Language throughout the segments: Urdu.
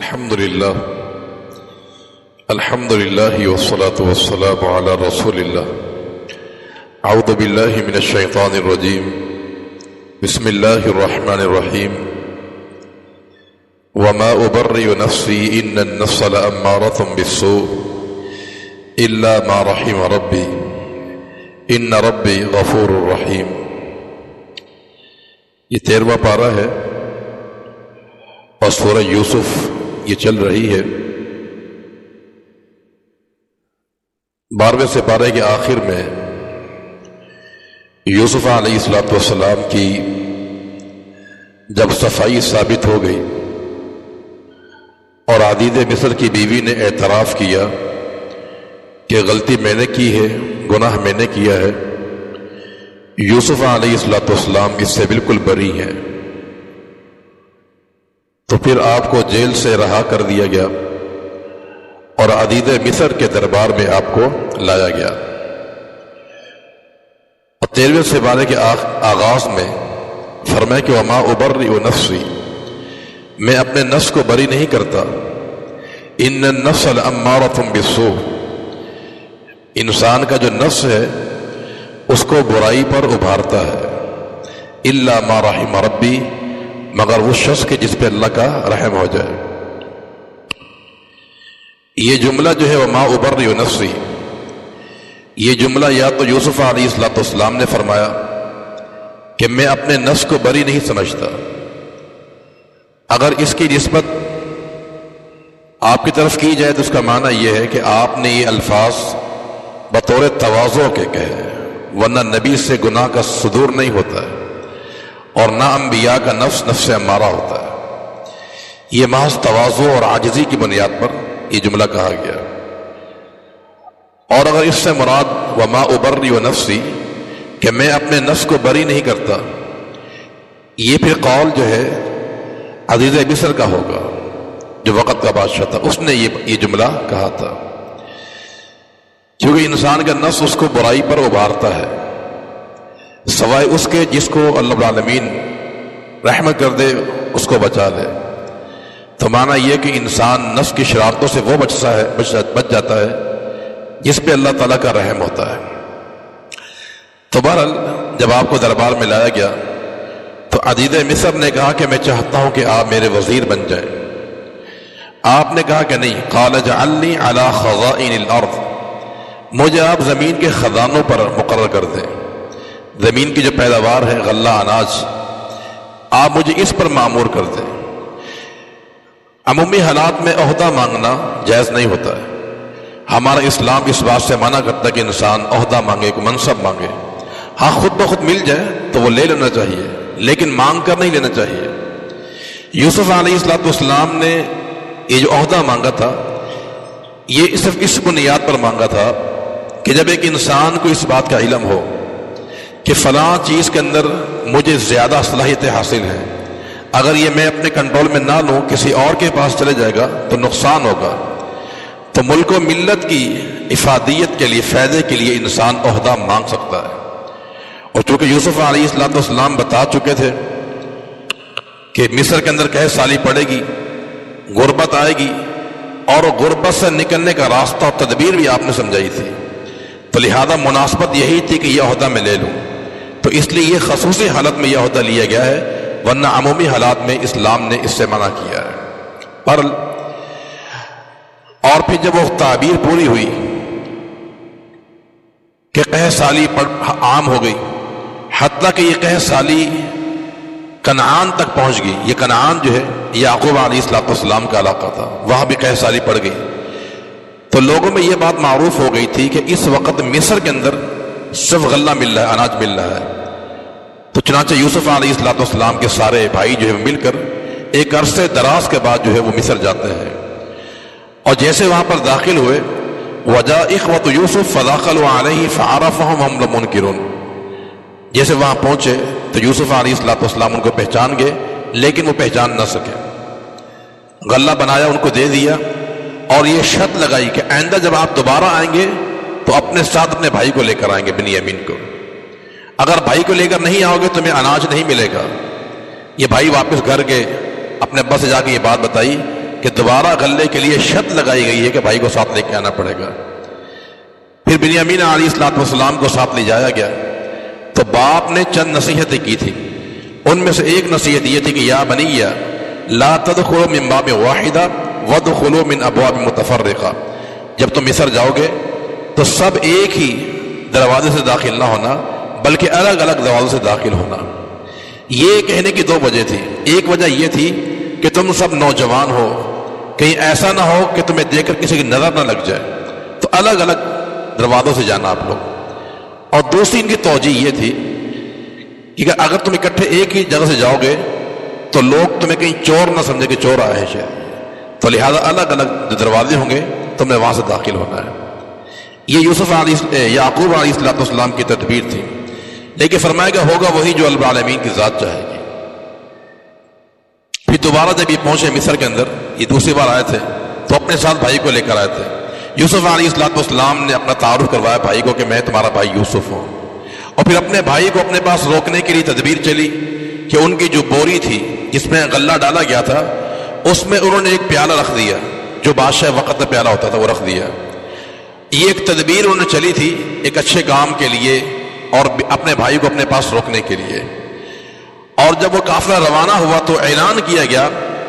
الحمد لله والصلاة والسلام على رسول الله. أعوذ بالله من الشيطان الرجيم. بسم الله الرحمن الرحيم. وما أبرئ نفسي إن النفس لأمارة بالسوء إلا ما رحم ربي إن ربي غفور رحيم. یہ 13واں پارہ ہے اور سورہ یوسف یہ چل رہی ہے. 12ویں سے پارے کے آخر میں یوسف علیہ السلام کی جب صفائی ثابت ہو گئی اور عزیز مصر کی بیوی نے اعتراف کیا کہ غلطی میں نے کی ہے، گناہ میں نے کیا ہے، یوسف علیہ السلام اس سے بالکل بری ہیں، تو پھر آپ کو جیل سے رہا کر دیا گیا اور عزیز مصر کے دربار میں آپ کو لایا گیا. اور 13ویں سے پارے کے آغاز میں فرمایا کہ وما ابرئ نفسی، میں اپنے نفس کو بری نہیں کرتا، ان النفس لامارۃ بالسوء، انسان کا جو نفس ہے اس کو برائی پر ابھارتا ہے، الا ما رحم ربی، مگر وہ شخص کے جس پہ اللہ کا رحم ہو جائے. یہ جملہ جو ہے وما ابرئ نفسی، یہ جملہ یا تو یوسف علیہ السلام نے فرمایا کہ میں اپنے نفس کو بری نہیں سمجھتا، اگر اس کی نسبت آپ کی طرف کی جائے تو اس کا معنی یہ ہے کہ آپ نے یہ الفاظ بطور تواضع کے کہے، ورنہ نبی سے گناہ کا صدور نہیں ہوتا ہے اور نہ انبیاء کا نفس امارہ ہوتا ہے. یہ محض تواضع اور عاجزی کی بنیاد پر یہ جملہ کہا گیا. اور اگر اس سے مراد وما ابرئ نفسی کہ میں اپنے نفس کو بری نہیں کرتا، یہ پھر قول جو ہے عزیز مصر کا ہوگا جو وقت کا بادشاہ تھا، اس نے یہ جملہ کہا تھا، کیونکہ انسان کا نفس اس کو برائی پر ابھارتا ہے سوائے اس کے جس کو اللہ رب العالمین رحمت کر دے، اس کو بچا لے. تو معنی یہ کہ انسان نفس کی شرارتوں سے وہ بچ جاتا ہے جس پہ اللہ تعالیٰ کا رحم ہوتا ہے. تو بہرحال جب آپ کو دربار میں لایا گیا تو عزیز مصر نے کہا کہ میں چاہتا ہوں کہ آپ میرے وزیر بن جائیں. آپ نے کہا کہ نہیں، قال اجعلنی علی خزائن الارض، مجھے آپ زمین کے خزانوں پر مقرر کر دیں، زمین کی جو پیداوار ہے غلہ اناج، آپ مجھے اس پر مامور کر دیں. عمومی حالات میں عہدہ مانگنا جائز نہیں ہوتا ہے. ہمارا اسلام اس بات سے منع کرتا ہے کہ انسان عہدہ مانگے، کوئی منصب مانگے. ہاں خود بخود مل جائے تو وہ لے لینا چاہیے، لیکن مانگ کر نہیں لینا چاہیے. یوسف علیہ السلام نے یہ جو عہدہ مانگا تھا یہ صرف اس بنیاد پر مانگا تھا کہ جب ایک انسان کو اس بات کا علم ہو کہ فلاں چیز کے اندر مجھے زیادہ صلاحیتیں حاصل ہیں، اگر یہ میں اپنے کنٹرول میں نہ لوں کسی اور کے پاس چلے جائے گا تو نقصان ہوگا. تو ملک و ملت کی افادیت کے لیے، فائدے کے لیے انسان عہدہ مانگ سکتا ہے. اور چونکہ یوسف علیہ السلام بتا چکے تھے کہ مصر کے اندر قحط سالی پڑے گی، غربت آئے گی، اور غربت سے نکلنے کا راستہ اور تدبیر بھی آپ نے سمجھائی تھی، تو لہذا مناسبت یہی تھی کہ یہ عہدہ میں لے لوں. تو اس لیے یہ خصوصی حالت میں یہ عہدہ لیا گیا ہے، ورنہ عمومی حالات میں اسلام نے اس سے منع کیا ہے. اور پھر جب وہ تعبیر پوری ہوئی کہ قحط سالی عام ہو گئی، حتیٰ کہ یہ قحط سالی کنعان تک پہنچ گئی. یہ کنعان جو ہے یعقوب علیہ السلام کا علاقہ تھا، وہاں بھی قحط سالی پڑ گئی. تو لوگوں میں یہ بات معروف ہو گئی تھی کہ اس وقت مصر کے اندر صرف غلہ مل رہا ہے، اناج مل رہا ہے. تو چنانچہ یوسف علیہ السلام کے سارے بھائی جو ہے مل کر ایک عرصے دراز کے بعد جو ہے وہ مصر جاتے ہیں. اور جیسے وہاں پر داخل ہوئے، وجاء اخوۃ یوسف فدخلوا علیہ فعرفهم وهم لمنکرون، جیسے وہاں پہنچے تو یوسف علیہ السلام ان کو پہچان گئے، لیکن وہ پہچان نہ سکے. غلہ بنایا، ان کو دے دیا، اور یہ شرط لگائی کہ آئندہ جب آپ دوبارہ آئیں گے تو اپنے ساتھ اپنے بھائی کو لے کر آئیں گے، بنیامین کو. اگر بھائی کو لے کر نہیں آؤ گے تمہیں اناج نہیں ملے گا. یہ بھائی واپس گھر گئے، اپنے ابا سے جا کے یہ بات بتائی کہ دوبارہ غلے کے لیے شرط لگائی گئی ہے کہ بھائی کو ساتھ لے کے آنا پڑے گا۔ پھر بنیامین علیہ السلام کو ساتھ لے جایا گیا تو باپ نے چند نصیحتیں کی تھی، ان میں سے ایک نصیحت یہ تھی کہ یا بنی لا تدخلوا من باب واحدہ وادخلوا من ابواب متفرقہ، جب تم مصر جاؤ گے تو سب ایک ہی دروازے سے داخل نہ ہونا بلکہ الگ الگ دروازوں سے داخل ہونا۔ یہ کہنے کی دو وجہ تھی، ایک وجہ یہ تھی کہ تم سب نوجوان ہو، کہیں ایسا نہ ہو کہ تمہیں دیکھ کر کسی کی نظر نہ لگ جائے، تو الگ الگ دروازوں سے جانا آپ لوگ۔ اور دوسری ان کی توجیہ یہ تھی کہ اگر تم اکٹھے ایک ہی جگہ سے جاؤ گے تو لوگ تمہیں کہیں چور نہ سمجھے کہ چور آئے ہیں شاید، تو لہٰذا الگ الگ جو دروازے ہوں گے تم نے وہاں سے داخل ہونا ہے۔ یہ یعقوب علیہ السلام کی تدبیر تھی، لیکن فرمایا کہ ہوگا وہی جو رب العالمین کی ذات چاہے گی۔ پھر دوبارہ جب یہ پہنچے مصر کے اندر، یہ دوسری بار آئے تھے تو اپنے ساتھ بھائی کو لے کر آئے تھے۔ یوسف علیہ السلام نے اپنا تعارف کروایا بھائی کو کہ میں تمہارا بھائی یوسف ہوں، اور پھر اپنے بھائی کو اپنے پاس روکنے کے لیے تدبیر چلی کہ ان کی جو بوری تھی جس میں غلہ ڈالا گیا تھا اس میں انہوں نے ایک پیالہ رکھ دیا، جو بادشاہ وقت میں پیالہ ہوتا تھا وہ رکھ دیا۔ یہ ایک تدبیر انہوں نے چلی تھی ایک اچھے کام کے لیے اور اپنے بھائی کو اپنے پاس روکنے کے لیے۔ اور جب وہ قافلہ روانہ ہوا تو اعلان کیا گیا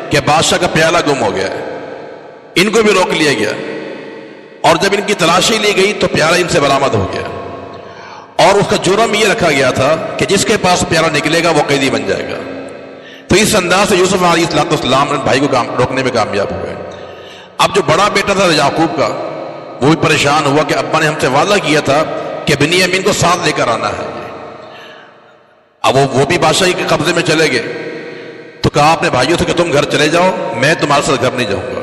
کہ بادشاہ کا پیالہ گم ہو گیا ہے، ان کو بھی روک لیا گیا، اور جب ان کی تلاشی لی گئی تو پیالہ ان سے برآمد ہو گیا، اور اس کا جرم یہ رکھا گیا تھا کہ جس کے پاس پیالہ نکلے گا وہ قیدی بن جائے گا۔ تو اس انداز سے یوسف علیہ السلام نے بھائی کو روکنے میں کامیاب ہوئے۔ اب جو بڑا بیٹا تھا یعقوب کا وہ بھی پریشان ہوا کہ ابا نے ہم سے وعدہ کیا تھا کہ بنیامین کو ساتھ لے کر آنا ہے، اب وہ بھی بادشاہی کے قبضے میں چلے گئے، تو کہا اپنے بھائیوں سے کہ تم گھر چلے جاؤ، میں تمہارے ساتھ گھر نہیں جاؤں گا،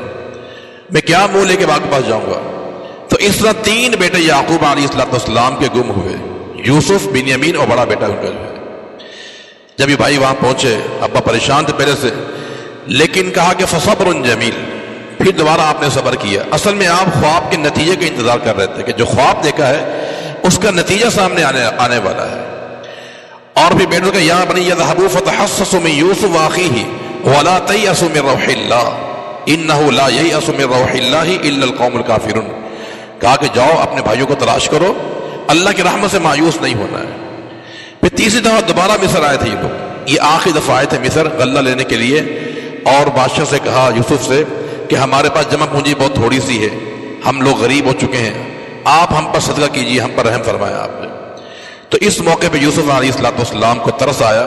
میں کیا منہ لے کے باغ کے پاس جاؤں گا۔ تو اس طرح تین بیٹے یعقوب علیہ السلام کے گم ہوئے، یوسف، بنیامین اور بڑا بیٹا ان کا جو ہے۔ جب یہ بھائی وہاں پہنچے ابا پریشان تھے پہلے سے، لیکن کہا کہ فصبر جمیل، پھر دوبارہ آپ نے صبر کیا۔ اصل میں آپ خواب کے نتیجے کا انتظار کر رہے تھے کہ جو خواب دیکھا ہے اس کا نتیجہ سامنے آنے والا ہے۔ اور پھر بیٹوں کا یا بنی یذهبوا فتحسسوا من یوسف واخیہ ولا تیأسوا من روح اللہ انہ لا ییأس من روح اللہ الا القوم الکافرون، کہا کہ جاؤ اپنے بھائیوں کو تلاش کرو، اللہ کی رحمت سے مایوس نہیں ہونا ہے۔ پھر تیسری دفعہ دوبارہ مصر آئے تھے یہ لوگ، یہ آخری دفعہ آئے تھے مصر غلہ لینے کے لیے، اور بادشاہ سے کہا یوسف سے کہ ہمارے پاس جمع پونجی بہت تھوڑی سی ہے، ہم لوگ غریب ہو چکے ہیں، آپ ہم پر صدقہ کیجیے، ہم پر رحم فرمایا آپ نے۔ تو اس موقع پہ یوسف علیہ السلام کو ترس آیا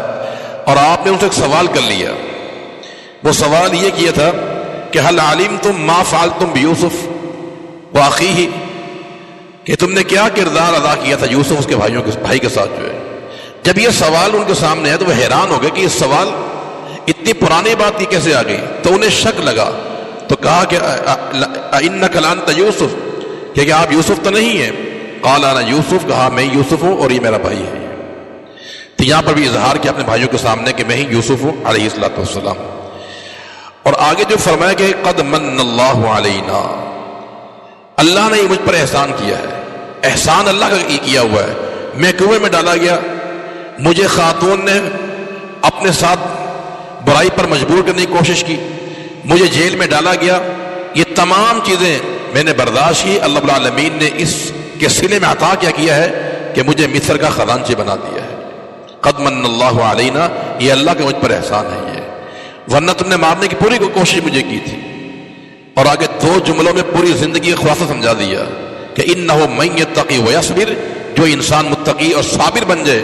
اور آپ نے ان سے ایک سوال کر لیا۔ وہ سوال یہ کیا تھا کہ هل علمتم ما فعلتم بیوسف واخیہ، کہ تم نے کیا کردار ادا کیا تھا یوسف اس کے بھائی کے ساتھ جو ہے۔ جب یہ سوال ان کے سامنے ہے تو وہ حیران ہو گئے کہ یہ سوال اتنی پرانی بات کی کیسے آ گئی، تو انہیں شک لگا، تو کہا کہ اِنَّكَ لَأَنْتَ یوسف، کہ آپ یوسف تو نہیں ہیں؟ قال انا یوسف، کہا میں یوسف ہوں اور یہ میرا بھائی ہے۔ تو یہاں پر بھی اظہار کیا اپنے بھائیوں کے سامنے کہ میں ہی یوسف ہوں علیہ السلام۔ اور آگے جو فرمایا کہ قد من اللہ علینا، اللہ نے مجھ پر احسان کیا ہے، احسان اللہ کا کیا ہوا ہے۔ میں کنویں میں ڈالا گیا، مجھے خاتون نے اپنے ساتھ برائی پر مجبور کرنے کی کوشش کی، مجھے جیل میں ڈالا گیا، یہ تمام چیزیں میں نے برداشت کی۔ اللہ رب العالمین نے اس کے سلے میں عطا کیا ہے کہ مجھے مصر کا خزانچی بنا دیا ہے۔ قد من اللہ علینا، یہ اللہ کا مجھ پر احسان ہے یہ، ورنہ تم نے مارنے کی پوری کوشش مجھے کی تھی۔ اور آگے دو جملوں میں پوری زندگی کا خلاصہ سمجھا دیا کہ انہ من یتقی ویصبر، جو انسان متقی اور صابر بن جائے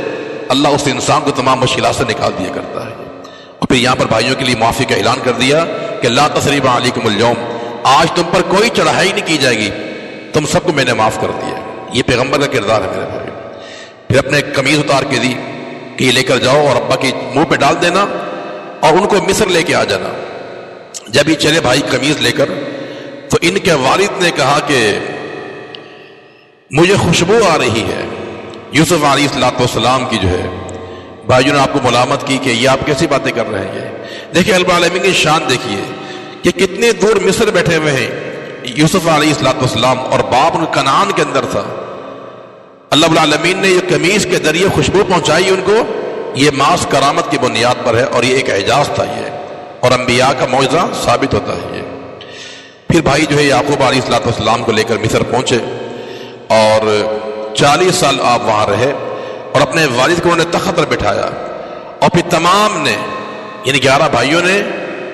اللہ اس انسان کو تمام مشکلات سے نکال دیا کرتا ہے۔ اور پھر یہاں پر بھائیوں کے لیے معافی کا اعلان کر دیا کہ لا تثریب علیکم اليوم، آج تم پر کوئی چڑھائی نہیں کی جائے گی، تم سب کو میں نے معاف کر دیا۔ یہ پیغمبر کا کردار ہے میرے بھائی۔ پھر اپنے قمیض اتار کے دی کہ یہ لے کر جاؤ اور ابا کے منہ پہ ڈال دینا اور ان کو مصر لے کے آ جانا۔ جب یہ چلے بھائی قمیض لے کر تو ان کے والد نے کہا کہ مجھے خوشبو آ رہی ہے۔ یوسف علیہ السلام کی جو ہے بھائیوں نے آپ کو ملامت کی کہ یہ آپ کیسی باتیں کر رہے ہیں۔ دیکھیں رب العالمین کی شان دیکھیے کہ کتنے دور مصر بیٹھے ہوئے ہیں یوسف علیہ السلام، اور باپ ان کنعان کے اندر تھا۔ اللہ رب العالمین نے یہ قمیض کے ذریعے خوشبو پہنچائی ان کو، یہ محض کرامت کی بنیاد پر ہے، اور یہ ایک اعجاز تھا یہ، اور انبیاء کا معجزہ ثابت ہوتا ہے یہ۔ پھر بھائی جو ہے یعقوب علیہ السلام کو لے کر مصر پہنچے اور 40 سال آپ وہاں رہے اور اپنے والد کو انہوں نے تخت پر بٹھایا اور پھر تمام نے یعنی 11 بھائیوں نے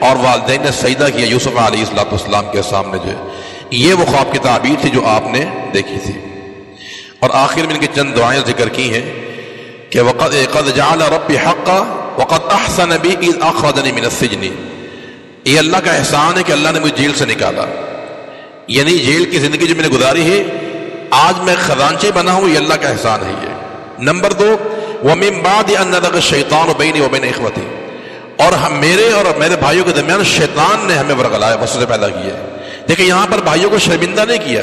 اور والدین نے سجدہ کیا یوسف علیہ السلام کے سامنے جو ہے یہ وہ خواب کی تعبیر تھی جو آپ نے دیکھی تھی. اور آخر میں ان کی چند دعائیں ذکر کی ہیں کہ قد جعل ربی حقا وقد احسن بی اذ اخرجنی من السجن. یہ اللہ کا احسان ہے کہ اللہ نے مجھے جیل سے نکالا، یعنی جیل کی زندگی جو میں نے گزاری ہے آج میں خزانچی بنا ہوں، یہ اللہ کا احسان ہے. یہ نمبر 2 وَمِن بَعْدِ أَن نَّزَغَ الشَّيْطَانُ بَيْنِي وَبَيْنَ إِخْوَتِي، اور میرے اور میرے بھائیوں کے درمیان شیطان نے ہمیں ورگلایا، وسوسے پیدا کیے. دیکھیں یہاں پر بھائیوں کو شرمندہ نہیں کیا.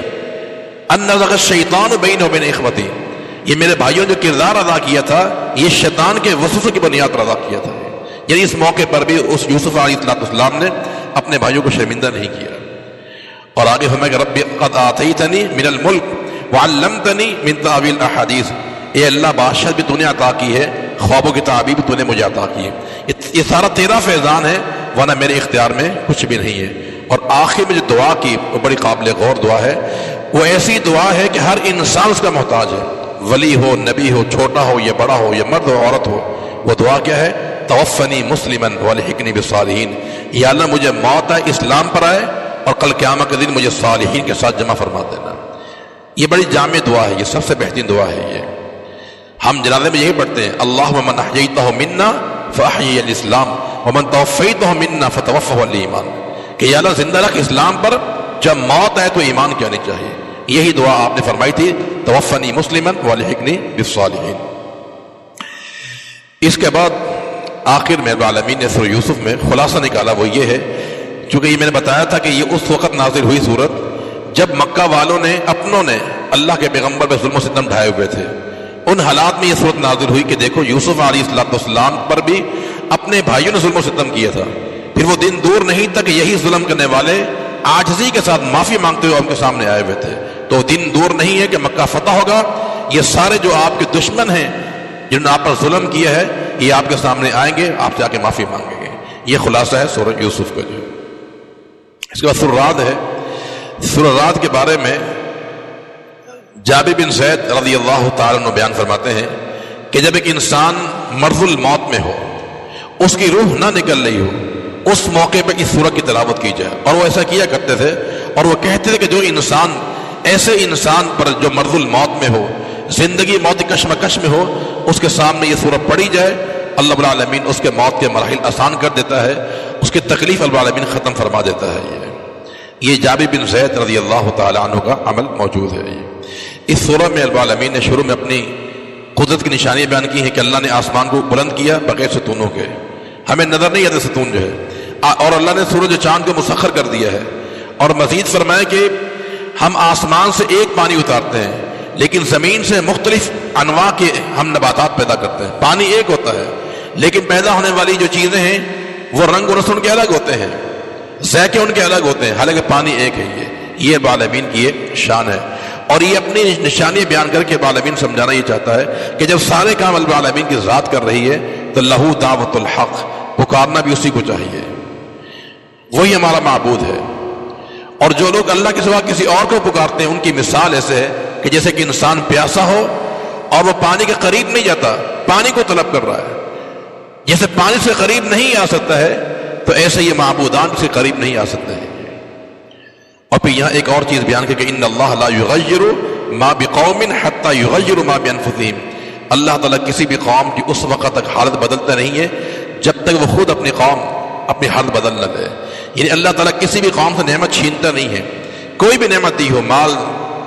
أَن نَّزَغَ الشَّيْطَانُ بَيْنِي وَبَيْنَ إِخْوَتِي، یہ میرے بھائیوں نے جو کردار ادا کیا تھا یہ شیطان کے وسوسے کی بنیاد پر ادا کیا تھا. یعنی اس موقع پر بھی اس یوسف علیہ السلام نے اپنے بھائیوں کو شرمندہ نہیں کیا. اور آگے فرمایا کہ رب قد آتیتنی من الملک وعلمتنی من تاویل الاحادیث، اے اللہ بادشاہ بھی تو نے عطا کی ہے، خوابوں کی تعبیر بھی تو نے مجھے عطا کی ہے. یہ سارا تیرا فیضان ہے، ورنہ میرے اختیار میں کچھ بھی نہیں ہے. اور آخر میں جو دعا کی وہ بڑی قابل غور دعا ہے. وہ ایسی دعا ہے کہ ہر انسان اس کا محتاج ہے، ولی ہو، نبی ہو، چھوٹا ہو یا بڑا ہو یا مرد ہو عورت ہو. وہ دعا کیا ہے؟ توفنی مسلما والحقنی بالصالحین. یا اللہ مجھے موت ہے اسلام پر آئے اور کل قیامت کے دن مجھے صالحین کے ساتھ جمع فرما دینا. یہ بڑی جامع دعا ہے، یہ سب سے بہترین دعا ہے. یہ ہم جنازے میں یہی پڑھتے ہیں اللہم من احییتہ منا فاحیی الاسلام ومن توفیتہ منا فتوفہ الایمان، کہ یا اللہ زندہ رکھ اسلام پر، جب موت آئے تو ایمان کی آنی چاہیے. یہی دعا آپ نے فرمائی تھی توفنی مسلما والحقنی بالصالحین. اس کے بعد آخر میں العالمین نے سورہ یوسف میں خلاصہ نکالا، وہ یہ ہے چونکہ یہ میں نے بتایا تھا کہ یہ اس وقت نازل ہوئی صورت جب مکہ والوں نے اپنوں نے اللہ کے پیغمبر پہ ظلم و ستم ڈھائے ہوئے تھے. ان حالات میں یہ صورت نازل ہوئی کہ دیکھو یوسف علیہ السلام پر بھی اپنے بھائیوں نے ظلم و ستم کیا تھا. پھر وہ دن دور نہیں تک یہی ظلم کرنے والے عاجزی کے ساتھ معافی مانگتے ہوئے ان کے سامنے آئے ہوئے تھے. تو دن دور نہیں ہے کہ مکہ فتح ہوگا. یہ سارے جو آپ کے دشمن ہیں جنہوں نے آپ پر ظلم کیا ہے یہ آپ کے سامنے آئیں گے، آپ سے آ کے معافی مانگیں گے. یہ خلاصہ ہے سورہ یوسف کا. جو اس کے بعد سورہ رعد ہے. سورہ رعد کے بارے میں جابر بن زید رضی اللہ تعالیٰ عنہ بیان فرماتے ہیں کہ جب ایک انسان مرض الموت میں ہو، اس کی روح نہ نکل رہی ہو، اس موقع پہ اس سورہ کی تلاوت کی جائے. اور وہ ایسا کیا کرتے تھے اور وہ کہتے تھے کہ جو انسان ایسے انسان پر جو مرض الموت میں ہو، زندگی موت کشمکش میں ہو، اس کے سامنے یہ سورہ پڑھی جائے، اللہ رب العالمین اس کے موت کے مراحل آسان کر دیتا ہے، اس کی تکلیف اللہ العالمین ختم فرما دیتا ہے. یہ جابر بن زید رضی اللہ تعالیٰ عنہ کا عمل موجود ہے. اس سورہ میں اللہ العالمین نے شروع میں اپنی قدرت کی نشانیاں بیان کی ہیں کہ اللہ نے آسمان کو بلند کیا بغیر ستونوں کے، ہمیں نظر نہیں آتے ستون جو ہے، اور اللہ نے سورج و چاند کو مسخر کر دیا ہے. اور مزید فرمایا کہ ہم آسمان سے ایک پانی اتارتے ہیں لیکن زمین سے مختلف انواع کے ہم نباتات پیدا کرتے ہیں. پانی ایک ہوتا ہے لیکن پیدا ہونے والی جو چیزیں ہیں وہ رنگ و نسل ان کے الگ ہوتے ہیں، ذائقے ان کے الگ ہوتے ہیں، حالانکہ پانی ایک ہے. یہ رب العالمین کی یہ شان ہے. اور یہ اپنی نشانی بیان کر کے رب العالمین سمجھانا یہ چاہتا ہے کہ جب سارے کام رب العالمین کی ذات کر رہی ہے تو لہو دعوت الحق، پکارنا بھی اسی کو چاہیے، وہی ہمارا معبود ہے. اور جو لوگ اللہ کے سوا کسی اور کو پکارتے ہیں ان کی مثال ایسے ہے کہ جیسے کہ انسان پیاسا ہو اور وہ پانی کے قریب نہیں جاتا، پانی کو طلب کر رہا ہے. جیسے پانی سے قریب نہیں آ سکتا ہے تو ایسے یہ معبودان سے قریب نہیں آ سکتے ہیں. اور پھر یہاں ایک اور چیز بیان کی کہ ان اللہ لا یغیر ما بقوم حتی یغیروا ما بانفسہم، اللہ تعالیٰ کسی بھی قوم کی اس وقت تک حالت بدلتا نہیں ہے جب تک وہ خود اپنی قوم اپنی حالت بدل نہ دے. یعنی اللہ تعالیٰ کسی بھی قوم سے نعمت چھینتا نہیں ہے. کوئی بھی نعمت دی ہو، مال،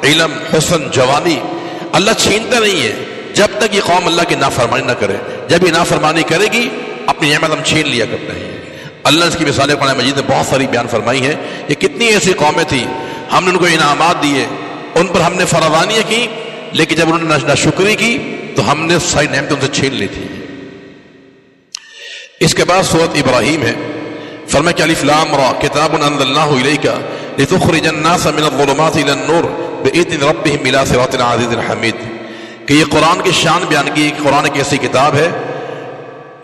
علم، حسن، جوانی، اللہ چھینتا نہیں ہے جب تک یہ قوم اللہ کی نافرمانی نہ کرے. جب یہ نافرمانی کرے گی اپنی نعمت ہم چھین لیا کرتے ہیں. اللہ اس کی مثالیں قرآن مجید میں بہت ساری بیان فرمائی ہیں کہ کتنی ایسی قومیں تھیں ہم نے ان کو انعامات دیے، ان پر ہم نے فراوانیاں کی، لیکن جب انہوں نے ناشکری کی تو ہم نے ساری نعمتیں ان سے چھین لی تھی. اس کے بعد سورۃ ابراہیم ہے. فرمایا کہ الف لام را کتاب انزلناہ الیک لتخرج الناس من الظلمات الى النور باذن ربهم الى صراط العزیز الحمید، کہ یہ قرآن کی شان بیان کی کہ قرآن ایک ایسی کتاب ہے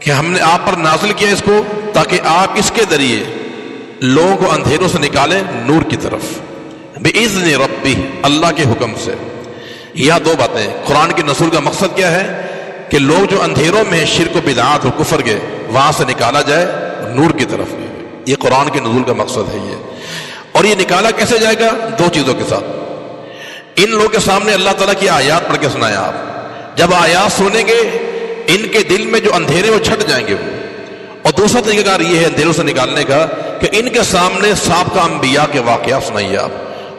کہ ہم نے آپ پر نازل کیا اس کو تاکہ آپ اس کے ذریعے لوگوں کو اندھیروں سے نکالے نور کی طرف، بِإِذْنِ رَبِّهِ، اللہ کے حکم سے۔ یہ دو باتیں، قرآن کے نزول کا مقصد کیا ہے کہ لوگ جو اندھیروں میں شرک و بدعات اور کفر کے وہاں سے نکالا جائے نور کی طرف۔ یہ قرآن کے نزول کا مقصد ہے یہ۔ اور یہ نکالا کیسے جائے گا؟ دو چیزوں کے ساتھ۔ ان لوگوں کے سامنے اللہ تعالیٰ کی آیات پڑھ کے سنایا آپ، جب آیات سنیں گے ان کے دل میں جو اندھیرے وہ چھٹ جائیں گے وہ۔ اور دوسرا طریقہ کار یہ ہے اندھیروں سے نکالنے کا کہ ان کے سامنے سابقہ انبیاء کے واقعات سنائیے آپ،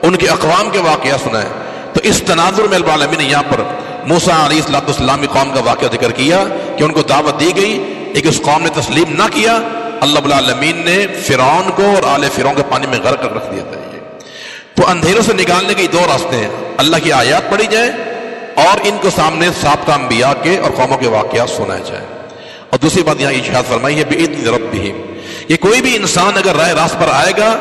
ان کے اقوام کے واقعات سنائیں۔ تو اس تناظر میں رب العالمین نے یہاں پر موسیٰ علیہ السلام کی قوم کا واقعہ ذکر کیا کہ ان کو دعوت دی گئی، لیکن اس قوم نے تسلیم نہ کیا، اللہ رب العالمین نے فرعون کو اور آل فرعون کے پانی میں غرق کر رکھ دیا تھا۔ یہ تو اندھیروں سے نکالنے کے دو راستے ہیں، اللہ کی آیات پڑھی جائے اور ان کو سامنے سابقہ انبیاء کے اور قوموں کے واقعات سنائے جائے۔ اور دوسری بات یہاں ارشاد فرمائی ہے بِإِذْنِ رَبِّهِمْ، یہ کوئی بھی انسان اگر راہ راست پر آئے گا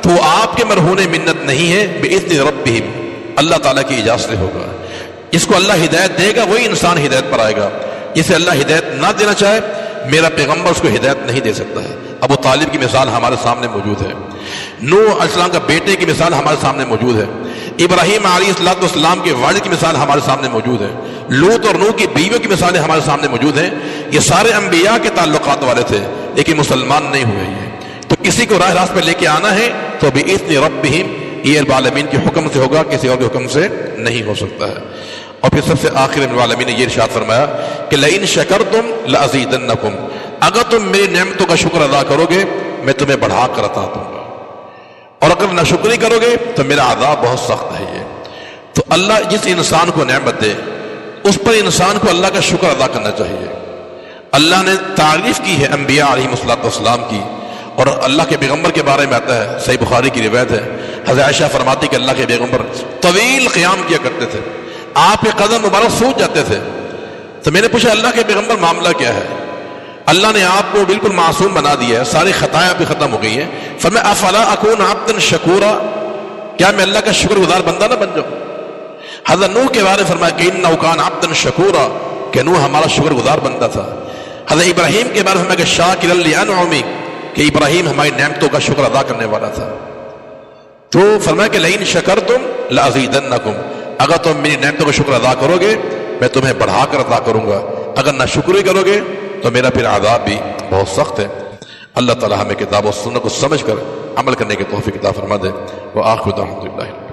تو وہ آپ کے مرہون منت نہیں ہے، بِإِذْنِ رَبِّهِمْ، اللہ تعالیٰ کی اجازت سے ہوگا۔ جس کو اللہ ہدایت دے گا وہی انسان ہدایت پر آئے گا، جسے اللہ ہدایت نہ دینا چاہے میرا پیغمبر اس کو ہدایت نہیں دے سکتا ہے۔ ابو طالب کی مثال ہمارے سامنے موجود ہے، نوح علیہ السلام کا بیٹے کی مثال ہمارے سامنے موجود ہے، ابراہیم علیہ السلام کے والد کی مثال ہمارے سامنے موجود ہے، لوط اور نوح کی بیویوں کی مثالیں ہمارے سامنے موجود ہیں۔ یہ سارے انبیاء کے تعلقات والے تھے لیکن مسلمان نہیں ہوئے۔ یہ تو کسی کو راہ راست پہ لے کے آنا ہے تو بِإِذْنِ رَبِّهِمْ، یہ رب العالمین کے حکم سے ہوگا، کسی اور کے حکم سے نہیں ہو سکتا ہے۔ اور پھر سب سے آخر رب العالمین نے یہ ارشاد فرمایا کہ لَإِن شَكَرْتُمْ لَأَزِيدَنَّكُمْ، اگر تم میری نعمتوں کا شکر ادا کرو گے میں تمہیں بڑھا کر عطا دوں گا، اور اگر ناشکری کرو گے تو میرا عذاب بہت سخت ہے۔ یہ تو اللہ جس انسان کو نعمت دے اس پر انسان کو اللہ کا شکر ادا کرنا چاہیے۔ اللہ نے تعریف کی ہے انبیاء علیہ السلام کی، اور اللہ کے پیغمبر کے بارے میں آتا ہے، صحیح بخاری کی روایت ہے، حضرت عائشہ فرماتی کہ اللہ کے پیغمبر طویل قیام کیا کرتے تھے، آپ کے قدم مبارک سوج جاتے تھے۔ تو میں نے پوچھا اللہ کے پیغمبر معاملہ کیا ہے؟ اللہ نے آپ کو بالکل معصوم بنا دیا ہے، ساری خطائیں آپ کی ختم ہو گئی ہیں۔ فرمایا افلا اکون عبدا شکورا، کیا میں اللہ کا شکر گزار بندہ نہ بن جاؤں؟ حضرت نوح کے بارے میں فرمایا کہ انہ کان عبدا شکورا، کہ نوح ہمارا شکر گزار بندہ تھا۔ حضرت ابراہیم کے بارے میں فرمایا کہ شاکرا لانعمی، کہ ابراہیم ہماری نعمتوں کا شکر ادا کرنے والا تھا۔ تو فرمایا کہ لئن شکرتم لازیدنکم، اگر تم میری نعمتوں کا شکر ادا کرو گے میں تمہیں بڑھا کر عطا کروں گا، اگر نہ شکری کرو گے تو میرا پھر عذاب بھی بہت سخت ہے۔ اللہ تعالی ہمیں کتاب و سنت کو سمجھ کر عمل کرنے کی توفیق عطا فرما دے۔ وآخر دعوانا الحمدللہ۔